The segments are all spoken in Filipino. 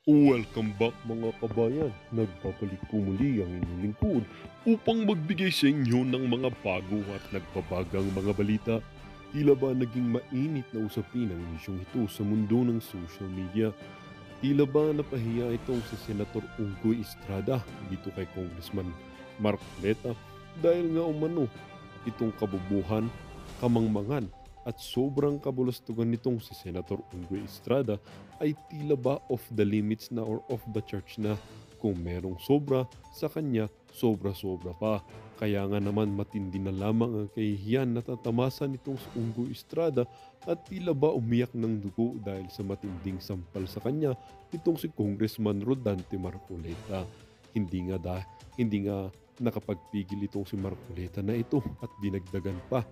Welcome back mga kabayan. Nagbabalik po muli ang inyong lingkod upang magbigay sa inyo ng mga bago at nagbabagang mga balita. Tila ba naging mainit na usapin ang isyong ito sa mundo ng social media? Tila ba napahiya itong si Senator Unggoy Estrada dito kay Congressman Mark Leta dahil nga umano itong kabubuhan, kamangmangan at sobrang kabulustugan nitong si Senator Unggoy Estrada ay tila ba off the limits na or off the church na. Kung merong sobra sa kanya, sobra-sobra pa. Kaya nga naman matindi na lamang ang kahihiyan na tatamasan nitong si Unggoy Estrada at tila ba umiyak ng dugo dahil sa matinding sampal sa kanya nitong si Congressman Rodante Marcoleta. Hindi nga nakapagpigil itong si Marcoleta na ito at dinagdagan pa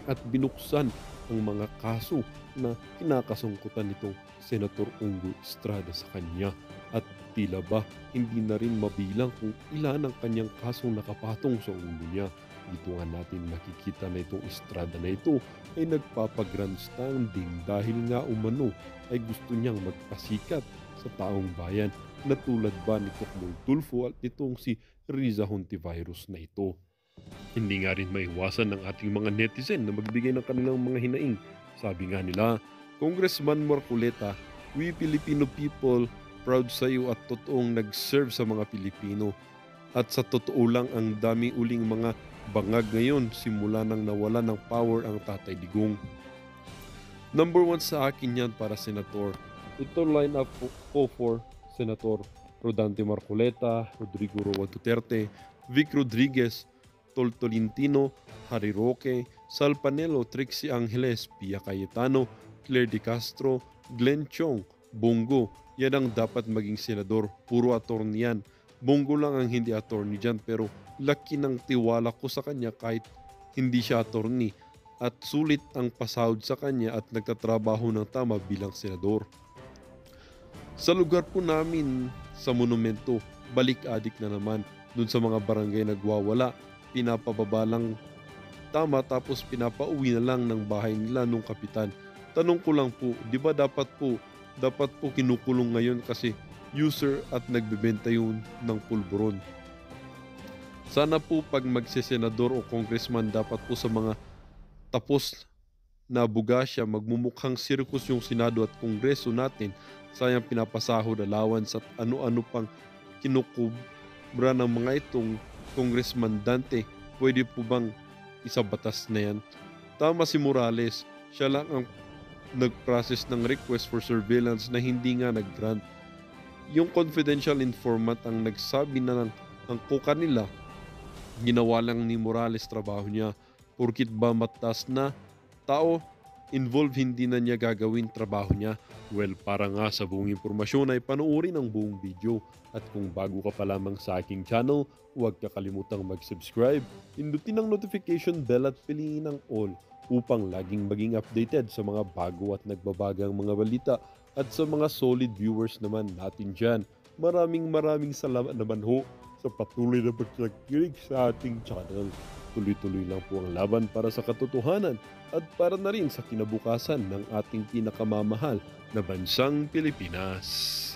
at binuksan ang mga kaso na kinakasangkutan nitong Senator Unggoy Estrada sa kanya at tila ba hindi na rin mabilang kung ilan ang kanyang kasong nakapatong sa ulo niya. Dito nga natin makikita na itong Estrada na ito ay nagpapag-grandstanding dahil nga umano ay gusto niyang magpasikat sa taong bayan na tulad ba ni Tokmoy Tulfo at nitong si Riza Hontivirus na ito. Hindi nga rin maiwasan ng ating mga netizen na magbigay ng kanilang mga hinaing. Sabi nga nila, Congressman Marcoleta, we Filipino people, proud sa iyo at totoong nag-serve sa mga Pilipino. At sa totoo lang ang dami uling mga bangag ngayon simula nang nawala ng power ang Tatay Digong. Number one sa akin yan para Senator. Ito line up po for Senator Rodante Marcoleta, Rodrigo Roa Duterte, Vic Rodriguez, Tolentino, Harry Roque, Sal Panelo, Trixie Angeles, Pia Cayetano, Claire De Castro, Glenn Chong, Bongo. Yan ang dapat maging senador. Puro attorney yan. Bongo lang ang hindi attorney dyan pero laki ng tiwala ko sa kanya kahit hindi siya attorney. At sulit ang pasahod sa kanya at nagtatrabaho ng tama bilang senador. Sa lugar po namin sa monumento, balik-adik na naman dun sa mga barangay nagwawala. Pinapababa lang tama tapos pinapauwi na lang ng bahay nila nung kapitan. Tanong ko lang po, di ba dapat po kinukulong ngayon kasi user at nagbebenta yun ng pulburon. Sana po pag magsesenador o congressman dapat po sa mga tapos na bugasya magmumukhang sirkus yung Senado at Kongreso natin. Sayang pinapasahod allowance at ano-ano pang kinukubra ng mga itong Congressman Dante. Pwede po bang isabatas na yan? Tama si Morales, siya lang ang nag-process ng request for surveillance na hindi nga nag-grant. Yung confidential informant ang nagsabi na ng angkukan nila, ginawa lang ni Morales trabaho niya. Porkit ba matas na tao involved, hindi na niya gagawin trabaho niya. Well, para nga sa buong impormasyon ay panoorin ang buong video. At kung bago ka pa lamang sa aking channel, huwag kakalimutang mag-subscribe, pindutin ang notification bell at piliin ang all upang laging maging updated sa mga bago at nagbabagang mga balita at sa mga solid viewers naman natin dyan. Maraming salamat naman ho sa patuloy na pagkikinig sa ating channel. Tuloy-tuloy lang po ang laban para sa katotohanan at para na rin sa kinabukasan ng ating pinakamamahal na bansang Pilipinas.